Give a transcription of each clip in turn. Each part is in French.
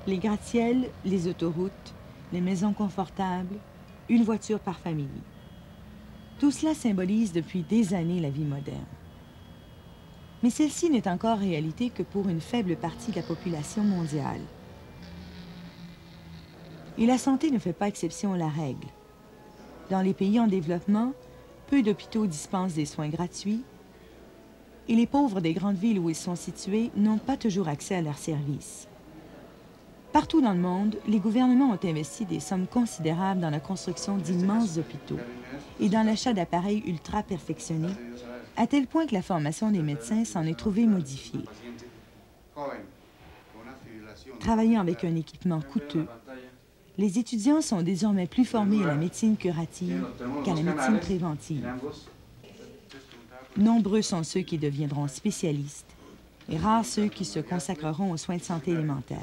Les gratte-ciels, les autoroutes, les maisons confortables, une voiture par famille. Tout cela symbolise depuis des années la vie moderne. Mais celle-ci n'est encore réalité que pour une faible partie de la population mondiale. Et la santé ne fait pas exception à la règle. Dans les pays en développement, peu d'hôpitaux dispensent des soins gratuits et les pauvres des grandes villes où ils sont situés n'ont pas toujours accès à leurs services. Partout dans le monde, les gouvernements ont investi des sommes considérables dans la construction d'immenses hôpitaux et dans l'achat d'appareils ultra perfectionnés, à tel point que la formation des médecins s'en est trouvée modifiée. Travaillant avec un équipement coûteux, les étudiants sont désormais plus formés à la médecine curative qu'à la médecine préventive. Nombreux sont ceux qui deviendront spécialistes et rares ceux qui se consacreront aux soins de santé élémentaires.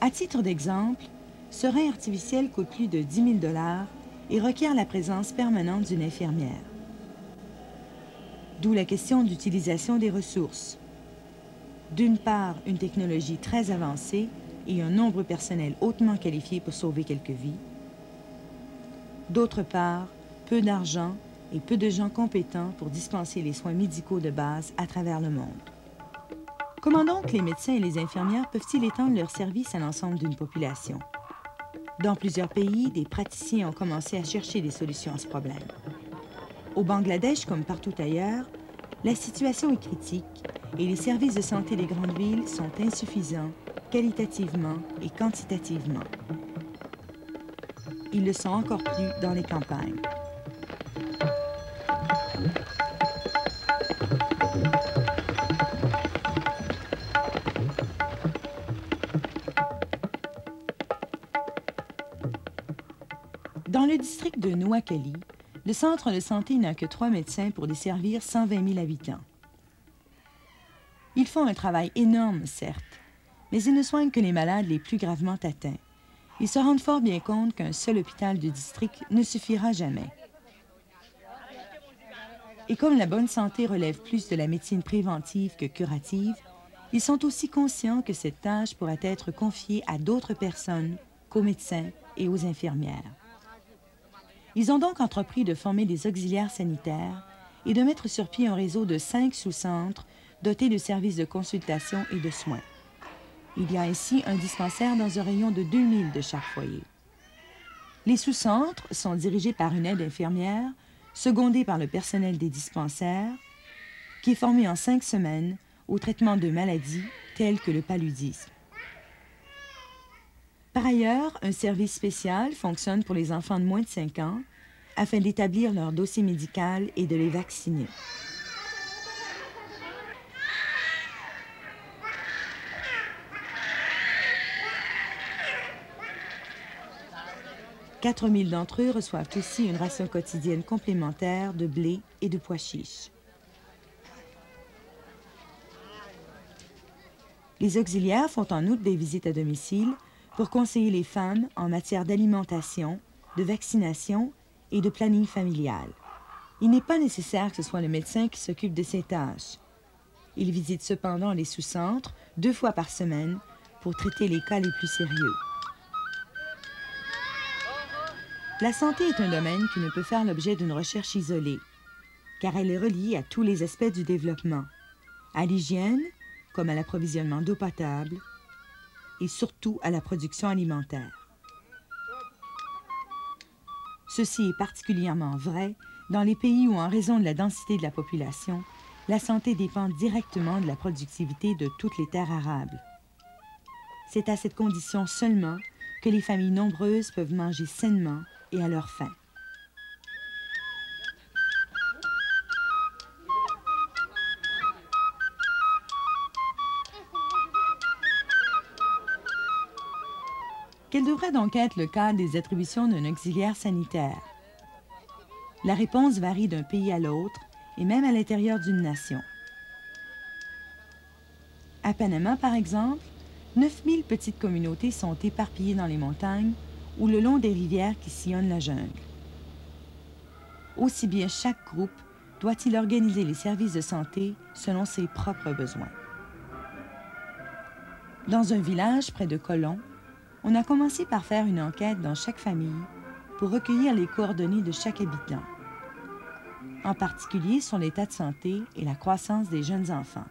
À titre d'exemple, ce rein artificiel coûte plus de 10 000 $ et requiert la présence permanente d'une infirmière. D'où la question d'utilisation des ressources. D'une part, une technologie très avancée et un nombre personnel hautement qualifié pour sauver quelques vies. D'autre part, peu d'argent et peu de gens compétents pour dispenser les soins médicaux de base à travers le monde. Comment donc les médecins et les infirmières peuvent-ils étendre leurs services à l'ensemble d'une population? Dans plusieurs pays, des praticiens ont commencé à chercher des solutions à ce problème. Au Bangladesh, comme partout ailleurs, la situation est critique et les services de santé des grandes villes sont insuffisants qualitativement et quantitativement. Ils le sont encore plus dans les campagnes. Dans le district de Noakhali, le centre de santé n'a que 3 médecins pour desservir 120 000 habitants. Ils font un travail énorme, certes, mais ils ne soignent que les malades les plus gravement atteints. Ils se rendent fort bien compte qu'un seul hôpital de district ne suffira jamais. Et comme la bonne santé relève plus de la médecine préventive que curative, ils sont aussi conscients que cette tâche pourrait être confiée à d'autres personnes qu'aux médecins et aux infirmières. Ils ont donc entrepris de former des auxiliaires sanitaires et de mettre sur pied un réseau de 5 sous-centres dotés de services de consultation et de soins. Il y a ainsi un dispensaire dans un rayon de 2000 de chaque foyer. Les sous-centres sont dirigés par une aide infirmière, secondée par le personnel des dispensaires, qui est formé en 5 semaines au traitement de maladies telles que le paludisme. Par ailleurs, un service spécial fonctionne pour les enfants de moins de 5 ans afin d'établir leur dossier médical et de les vacciner. « 4 000 d'entre eux reçoivent aussi une ration quotidienne complémentaire de blé et de pois chiches. Les auxiliaires font en outre des visites à domicile pour conseiller les femmes en matière d'alimentation, de vaccination et de planning familial. Il n'est pas nécessaire que ce soit le médecin qui s'occupe de ces tâches. Il visite cependant les sous-centres 2 fois par semaine pour traiter les cas les plus sérieux. La santé est un domaine qui ne peut faire l'objet d'une recherche isolée, car elle est reliée à tous les aspects du développement, à l'hygiène, comme à l'approvisionnement d'eau potable, et surtout à la production alimentaire. Ceci est particulièrement vrai dans les pays où, en raison de la densité de la population, la santé dépend directement de la productivité de toutes les terres arables. C'est à cette condition seulement que les familles nombreuses peuvent manger sainement et à leur faim. Quel devrait donc être le cadre des attributions d'un auxiliaire sanitaire? La réponse varie d'un pays à l'autre et même à l'intérieur d'une nation. À Panama, par exemple, 9000 petites communautés sont éparpillées dans les montagnes ou le long des rivières qui sillonnent la jungle. Aussi bien chaque groupe doit-il organiser les services de santé selon ses propres besoins. Dans un village près de Colomb, on a commencé par faire une enquête dans chaque famille pour recueillir les coordonnées de chaque habitant, en particulier sur l'état de santé et la croissance des jeunes enfants.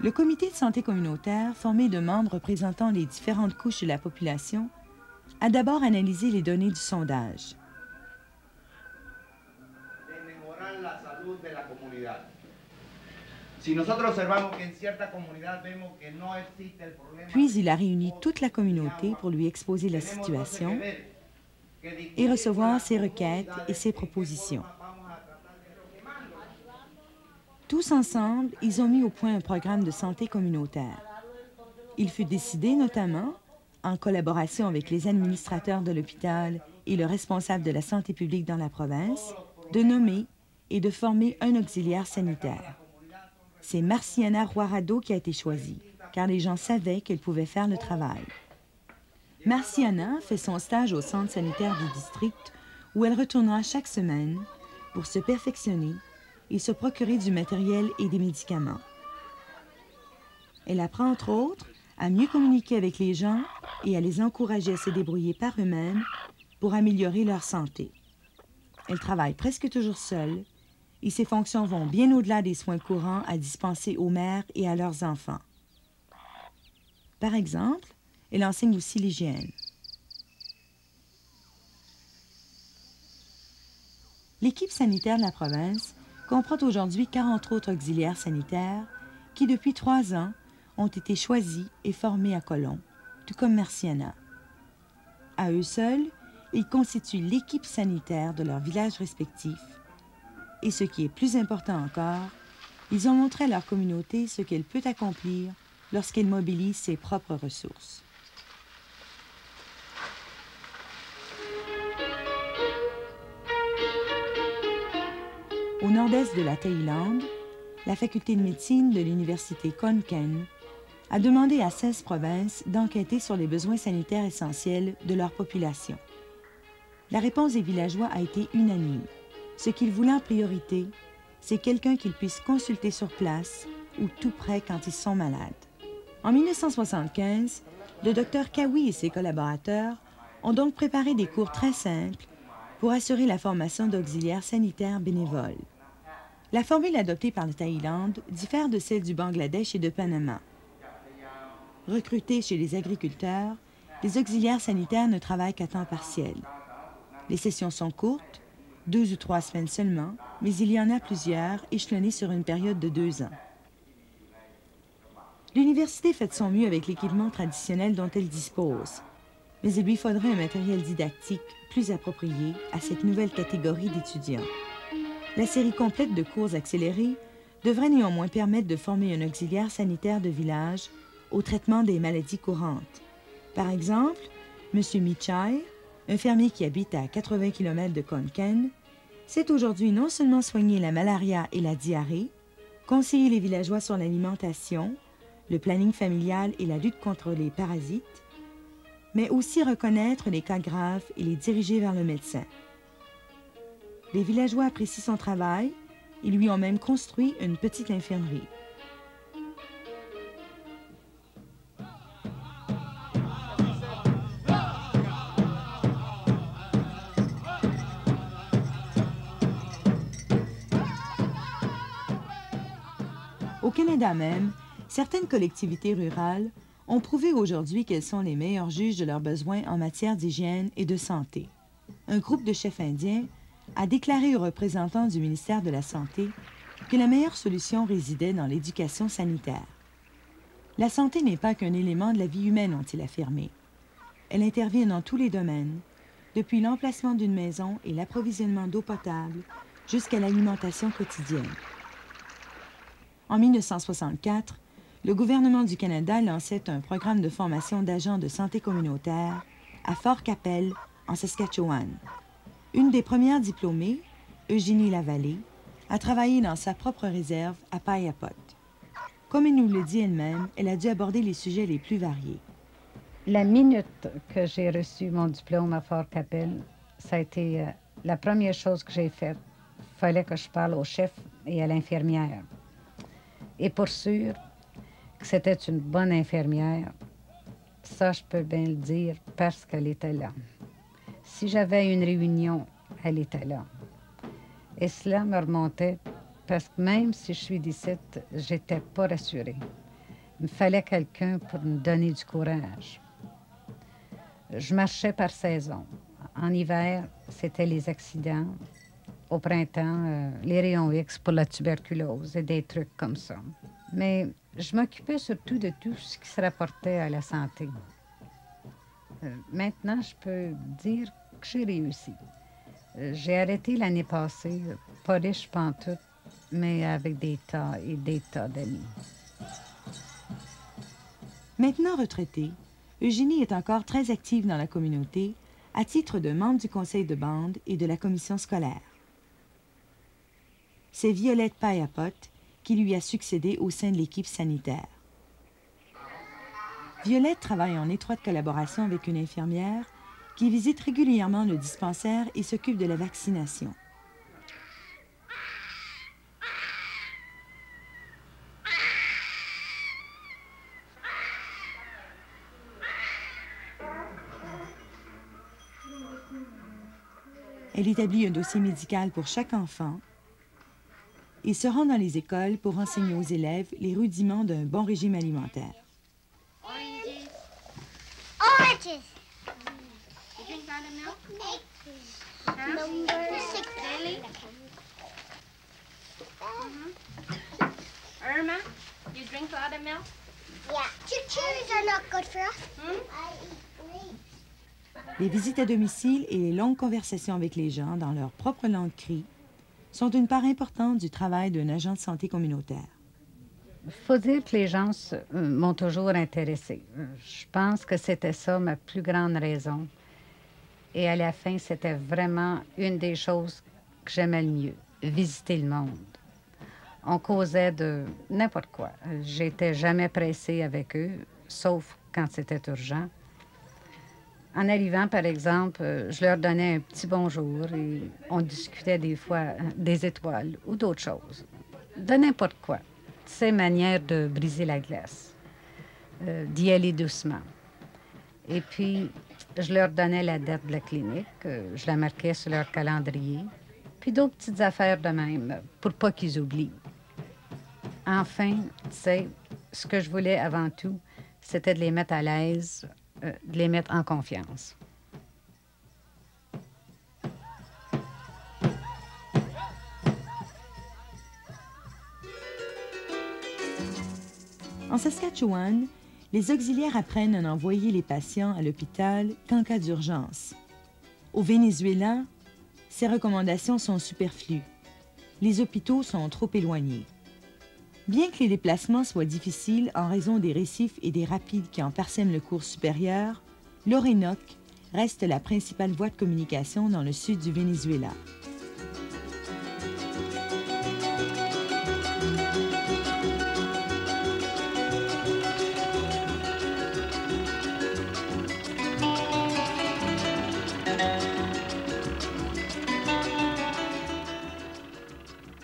Le comité de santé communautaire, formé de membres représentant les différentes couches de la population, a d'abord analysé les données du sondage. Puis il a réuni toute la communauté pour lui exposer la situation et recevoir ses requêtes et ses propositions. Tous ensemble, ils ont mis au point un programme de santé communautaire. Il fut décidé notamment, en collaboration avec les administrateurs de l'hôpital et le responsable de la santé publique dans la province, de nommer et de former un auxiliaire sanitaire. C'est Marciana Roirado qui a été choisie, car les gens savaient qu'elle pouvait faire le travail. Marciana fait son stage au centre sanitaire du district où elle retournera chaque semaine pour se perfectionner et se procurer du matériel et des médicaments. Elle apprend entre autres à mieux communiquer avec les gens et à les encourager à se débrouiller par eux-mêmes pour améliorer leur santé. Elle travaille presque toujours seule et ses fonctions vont bien au-delà des soins courants à dispenser aux mères et à leurs enfants. Par exemple, elle enseigne aussi l'hygiène. L'équipe sanitaire de la province comprend aujourd'hui 40 autres auxiliaires sanitaires qui, depuis 3 ans, ont été choisis et formés à Colomb, tout comme Marciana. À eux seuls, ils constituent l'équipe sanitaire de leur village respectif. Et ce qui est plus important encore, ils ont montré à leur communauté ce qu'elle peut accomplir lorsqu'elle mobilise ses propres ressources. Au nord-est de la Thaïlande, la faculté de médecine de l'université Khon Kaen a demandé à 16 provinces d'enquêter sur les besoins sanitaires essentiels de leur population. La réponse des villageois a été unanime. Ce qu'ils voulaient en priorité, c'est quelqu'un qu'ils puissent consulter sur place ou tout près quand ils sont malades. En 1975, le docteur Kawi et ses collaborateurs ont donc préparé des cours très simples pour assurer la formation d'auxiliaires sanitaires bénévoles. La formule adoptée par la Thaïlande diffère de celle du Bangladesh et de Panama. Recrutés chez les agriculteurs, les auxiliaires sanitaires ne travaillent qu'à temps partiel. Les sessions sont courtes, 2 ou 3 semaines seulement, mais il y en a plusieurs, échelonnées sur une période de 2 ans. L'université fait de son mieux avec l'équipement traditionnel dont elle dispose, mais il lui faudrait un matériel didactique plus approprié à cette nouvelle catégorie d'étudiants. La série complète de cours accélérés devrait néanmoins permettre de former un auxiliaire sanitaire de village au traitement des maladies courantes. Par exemple, M. Michai, un fermier qui habite à 80 km de Khon Kaen, sait aujourd'hui non seulement soigner la malaria et la diarrhée, conseiller les villageois sur l'alimentation, le planning familial et la lutte contre les parasites, mais aussi reconnaître les cas graves et les diriger vers le médecin. Les villageois apprécient son travail et lui ont même construit une petite infirmerie. Au Canada même, certaines collectivités rurales ont prouvé aujourd'hui qu'elles sont les meilleurs juges de leurs besoins en matière d'hygiène et de santé. Un groupe de chefs indiens a déclaré aux représentants du ministère de la Santé que la meilleure solution résidait dans l'éducation sanitaire. La santé n'est pas qu'un élément de la vie humaine, ont-ils affirmé. Elle intervient dans tous les domaines, depuis l'emplacement d'une maison et l'approvisionnement d'eau potable jusqu'à l'alimentation quotidienne. En 1964, le gouvernement du Canada lançait un programme de formation d'agents de santé communautaire à Fort Qu'Appelle, en Saskatchewan. Une des premières diplômées, Eugénie Lavallée, a travaillé dans sa propre réserve à Payapot. Comme elle nous le dit elle-même, elle a dû aborder les sujets les plus variés. La minute que j'ai reçu mon diplôme à Fort-Capelle, ça a été la première chose que j'ai faite. Il fallait que je parle au chef et à l'infirmière. Et pour sûr que c'était une bonne infirmière, ça, je peux bien le dire parce qu'elle était là. Si j'avais une réunion, elle était là. Et cela me remontait parce que même si je suis d'ici, j'étais pas rassurée. Il me fallait quelqu'un pour me donner du courage. Je marchais par saison. En hiver, c'était les accidents. Au printemps, les rayons X pour la tuberculose et des trucs comme ça. Mais je m'occupais surtout de tout ce qui se rapportait à la santé. Maintenant, je peux dire que j'ai réussi. J'ai arrêté l'année passée, pas riche pantoute, mais avec des tas et des tas d'amis. Maintenant retraitée, Eugénie est encore très active dans la communauté à titre de membre du conseil de bande et de la commission scolaire. C'est Violette Payapotte qui lui a succédé au sein de l'équipe sanitaire. Violette travaille en étroite collaboration avec une infirmière qui visite régulièrement le dispensaire et s'occupe de la vaccination. Elle établit un dossier médical pour chaque enfant et se rend dans les écoles pour enseigner aux élèves les rudiments d'un bon régime alimentaire. Oranges. Oranges. You drink all the milk? Huh? Number 6. Daily? Irma, you drink all the milk? Yeah. Cherries are not good for us. I eat grapes. Les visites à domicile et les longues conversations avec les gens dans leur propre langue cri sont une part importante du travail d'un agent de santé communautaire. Il faut dire que les gens m'ont toujours intéressée. Je pense que c'était ça ma plus grande raison. Et à la fin, c'était vraiment une des choses que j'aimais le mieux, visiter le monde. On causait de n'importe quoi. J'étais jamais pressée avec eux, sauf quand c'était urgent. En arrivant, par exemple, je leur donnais un petit bonjour et on discutait des fois des étoiles ou d'autres choses. De n'importe quoi. C'est une manière de briser la glace, d'y aller doucement. Et puis, je leur donnais la date de la clinique, je la marquais sur leur calendrier, puis d'autres petites affaires de même, pour pas qu'ils oublient. Enfin, tu sais, ce que je voulais avant tout, c'était de les mettre à l'aise, de les mettre en confiance. En Saskatchewan, les auxiliaires apprennent à envoyer les patients à l'hôpital qu'en cas d'urgence. Au Venezuela, ces recommandations sont superflues. Les hôpitaux sont trop éloignés. Bien que les déplacements soient difficiles en raison des récifs et des rapides qui en parsèment le cours supérieur, l'Orénoque reste la principale voie de communication dans le sud du Venezuela.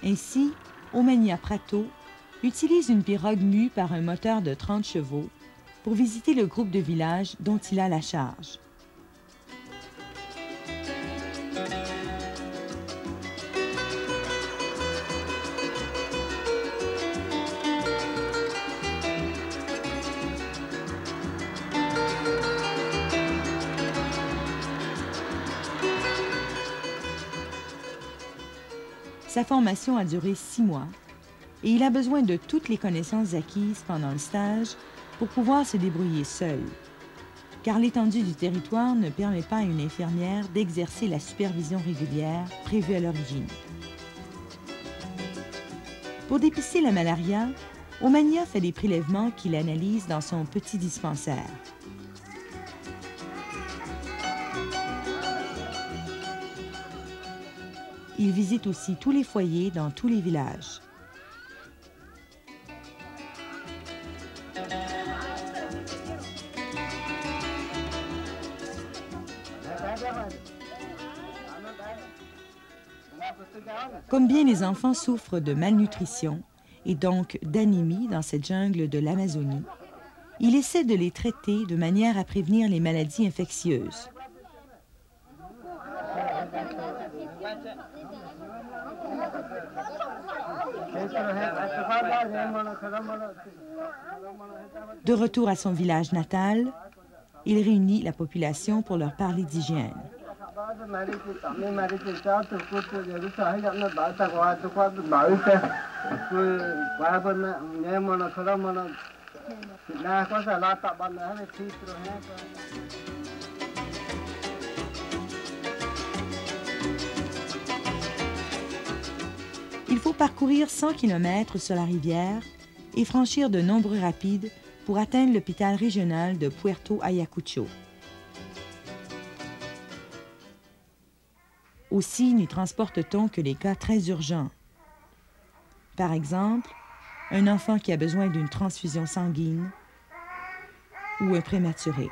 Ainsi, Omania Prato utilise une pirogue mue par un moteur de 30 chevaux pour visiter le groupe de villages dont il a la charge. Sa formation a duré 6 mois et il a besoin de toutes les connaissances acquises pendant le stage pour pouvoir se débrouiller seul, car l'étendue du territoire ne permet pas à une infirmière d'exercer la supervision régulière prévue à l'origine. Pour dépister la malaria, Omania fait des prélèvements qu'il analyse dans son petit dispensaire. Il visite aussi tous les foyers dans tous les villages. Comme bien les enfants souffrent de malnutrition et donc d'anémie dans cette jungle de l'Amazonie, il essaie de les traiter de manière à prévenir les maladies infectieuses. De retour à son village natal, il réunit la population pour leur parler d'hygiène. Il faut parcourir 100 km sur la rivière et franchir de nombreux rapides pour atteindre l'hôpital régional de Puerto Ayacucho. Aussi n'y transporte-t-on que les cas très urgents. Par exemple, un enfant qui a besoin d'une transfusion sanguine ou un prématuré.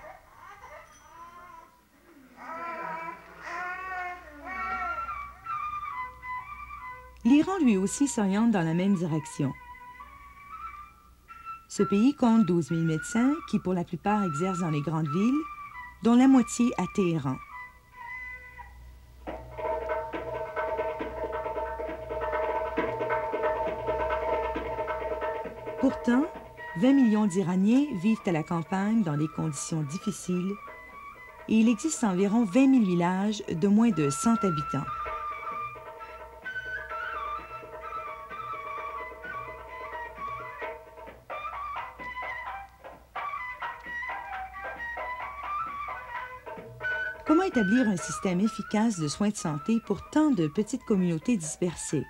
L'Iran lui aussi s'oriente dans la même direction. Ce pays compte 12 000 médecins qui, pour la plupart, exercent dans les grandes villes, dont la moitié à Téhéran. Pourtant, 20 millions d'Iraniens vivent à la campagne dans des conditions difficiles et il existe environ 20 000 villages de moins de 100 habitants. Comment établir un système efficace de soins de santé pour tant de petites communautés dispersées?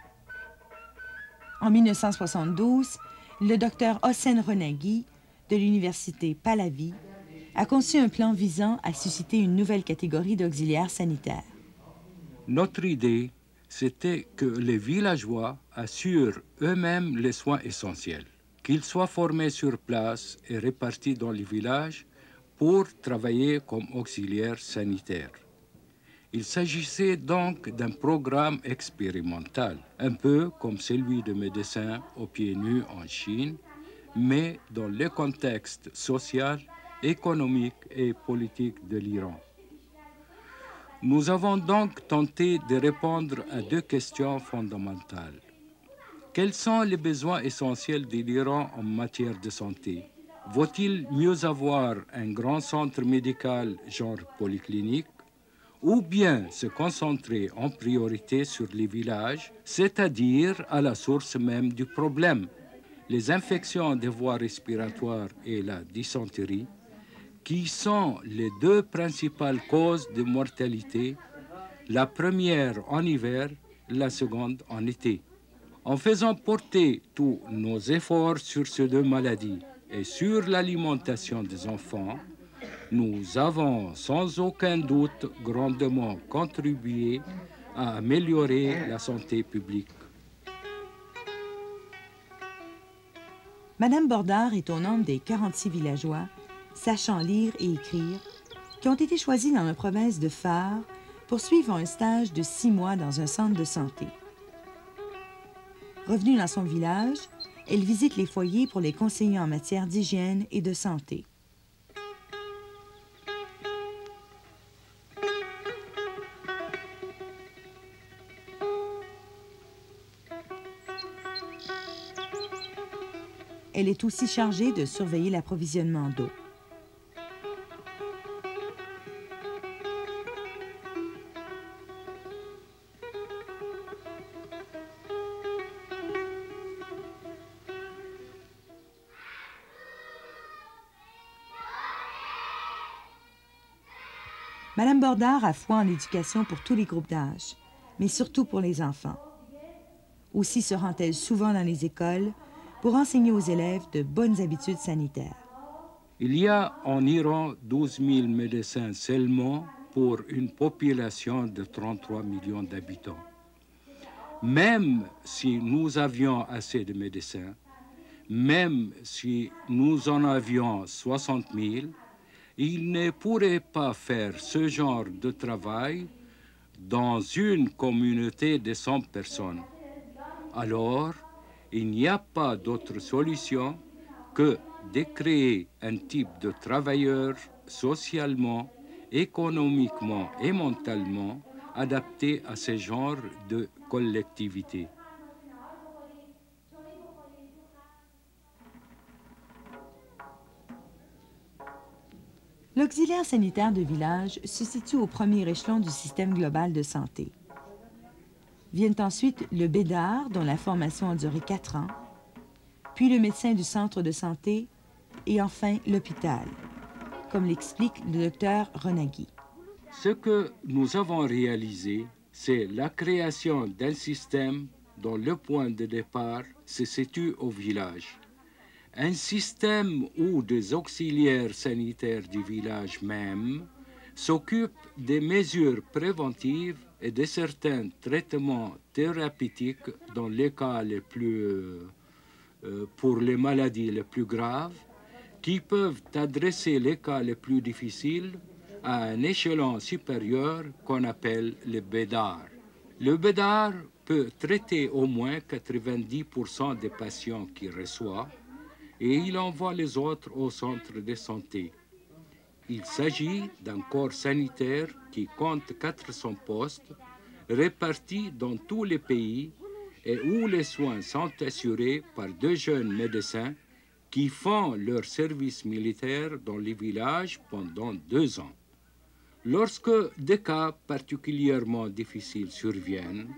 En 1972, le docteur Hossein Ronaghi de l'université Pahlavi a conçu un plan visant à susciter une nouvelle catégorie d'auxiliaires sanitaires. Notre idée, c'était que les villageois assurent eux-mêmes les soins essentiels, qu'ils soient formés sur place et répartis dans les villages pour travailler comme auxiliaires sanitaires. Il s'agissait donc d'un programme expérimental, un peu comme celui de médecins aux pieds nus en Chine, mais dans le contexte social, économique et politique de l'Iran. Nous avons donc tenté de répondre à deux questions fondamentales. Quels sont les besoins essentiels de l'Iran en matière de santé? Vaut-il mieux avoir un grand centre médical genre polyclinique ou bien se concentrer en priorité sur les villages, c'est-à-dire à la source même du problème, les infections des voies respiratoires et la dysenterie, qui sont les deux principales causes de mortalité, la première en hiver, la seconde en été. En faisant porter tous nos efforts sur ces deux maladies et sur l'alimentation des enfants, nous avons sans aucun doute grandement contribué à améliorer la santé publique. Madame Bordard est au nombre des 46 villageois, sachant lire et écrire, qui ont été choisis dans la province de Fars pour suivre un stage de 6 mois dans un centre de santé. Revenue dans son village, elle visite les foyers pour les conseiller en matière d'hygiène et de santé. Elle est aussi chargée de surveiller l'approvisionnement d'eau. Madame Bordard a foi en l'éducation pour tous les groupes d'âge, mais surtout pour les enfants. Aussi se rend-elle souvent dans les écoles pour enseigner aux élèves de bonnes habitudes sanitaires. Il y a en Iran 12 000 médecins seulement pour une population de 33 millions d'habitants. Même si nous avions assez de médecins, même si nous en avions 60 000, ils ne pourraient pas faire ce genre de travail dans une communauté de 100 personnes. Alors, il n'y a pas d'autre solution que de créer un type de travailleur socialement, économiquement et mentalement adapté à ce genre de collectivité. L'auxiliaire sanitaire de village se situe au premier échelon du système global de santé. Viennent ensuite le bédard, dont la formation a duré 4 ans, puis le médecin du centre de santé et enfin l'hôpital, comme l'explique le docteur Renagui. Ce que nous avons réalisé, c'est la création d'un système dont le point de départ se situe au village. Un système où des auxiliaires sanitaires du village même s'occupent des mesures préventives et de certains traitements thérapeutiques dans les cas pour les maladies les plus graves, qui peuvent adresser les cas les plus difficiles à un échelon supérieur qu'on appelle le bédard. Le bédard peut traiter au moins 90% des patients qu'il reçoit et il envoie les autres au centre de santé. Il s'agit d'un corps sanitaire qui compte 400 postes répartis dans tous les pays et où les soins sont assurés par 2 jeunes médecins qui font leur service militaire dans les villages pendant 2 ans. Lorsque des cas particulièrement difficiles surviennent,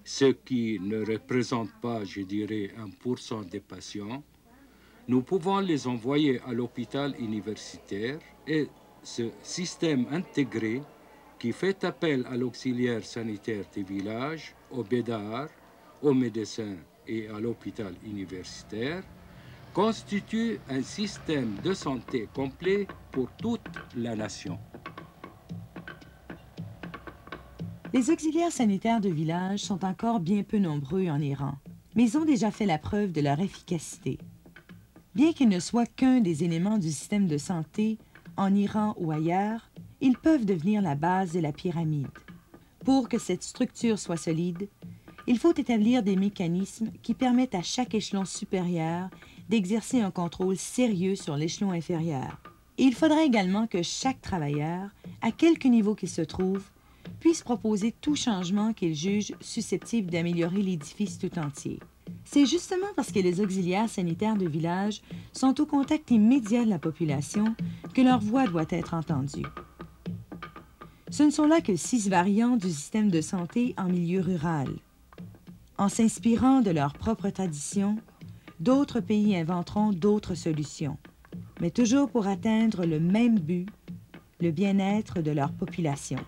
ce qui ne représente pas, je dirais, 1% des patients, nous pouvons les envoyer à l'hôpital universitaire et ce système intégré qui fait appel à l'auxiliaire sanitaire des villages, au bédard, aux médecins et à l'hôpital universitaire constitue un système de santé complet pour toute la nation. Les auxiliaires sanitaires de village sont encore bien peu nombreux en Iran, mais ils ont déjà fait la preuve de leur efficacité. Bien qu'ils ne soient qu'un des éléments du système de santé, en Iran ou ailleurs, ils peuvent devenir la base de la pyramide. Pour que cette structure soit solide, il faut établir des mécanismes qui permettent à chaque échelon supérieur d'exercer un contrôle sérieux sur l'échelon inférieur. Et il faudra également que chaque travailleur, à quelque niveau qu'il se trouve, puisse proposer tout changement qu'il juge susceptible d'améliorer l'édifice tout entier. C'est justement parce que les auxiliaires sanitaires de village sont au contact immédiat de la population que leur voix doit être entendue. Ce ne sont là que 6 variantes du système de santé en milieu rural. En s'inspirant de leurs propres traditions, d'autres pays inventeront d'autres solutions, mais toujours pour atteindre le même but, le bien-être de leur population.